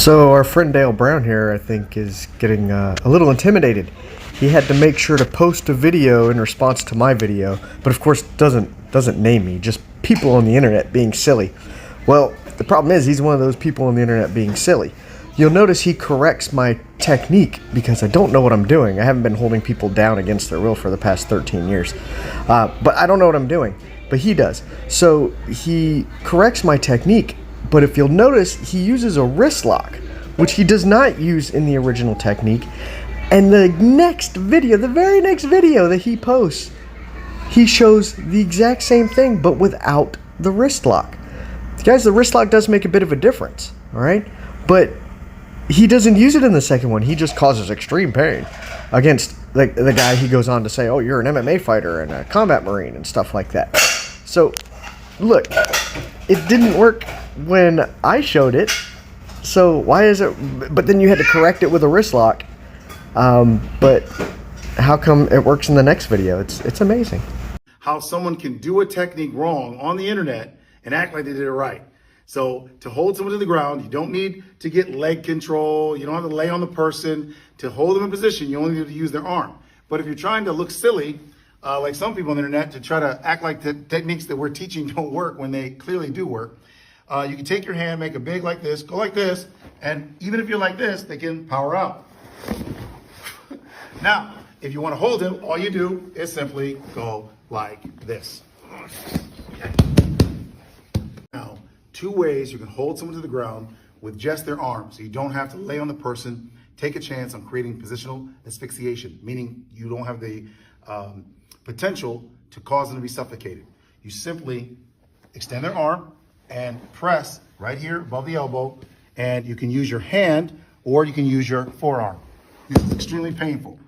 So our friend Dale Brown here, I think, is getting a little intimidated. He had to make sure to post a video in response to my video, but of course doesn't name me, just people on the internet being silly. Well, the problem is he's one of those people on the internet being silly. You'll notice he corrects my technique because I don't know what I'm doing. I haven't been holding people down against their will for the past 13 years. But I don't know what I'm doing, but he does. So he corrects my technique. But if you'll notice, he uses a wrist lock, which he does not use in the original technique. And the next video, the very next video that he posts, he shows the exact same thing, but without the wrist lock. Guys, the wrist lock does make a bit of a difference, all right? But he doesn't use it in the second one. He just causes extreme pain against the guy he goes on to say, oh, you're an MMA fighter and a combat marine and stuff like that. So, look, it didn't work when I showed it, so why is it? But then you had to correct it with a wrist lock. But how come it works in the next video? It's amazing. How someone can do a technique wrong on the internet and act like they did it right. So to hold someone to the ground, you don't need to get leg control. You don't have to lay on the person. To hold them in position, you only need to use their arm. But if you're trying to look silly, like some people on the internet, to try to act like the techniques that we're teaching don't work when they clearly do work, you can take your hand, make a big like this, go like this, and even if you're like this, they can power out. Now, if you want to hold him, all you do is simply go like this. Now, two ways you can hold someone to the ground with just their arm, so you don't have to lay on the person, take a chance on creating positional asphyxiation, meaning you don't have the potential to cause them to be suffocated. You simply extend their arm and press right here above the elbow, and you can use your hand or you can use your forearm. This is extremely painful.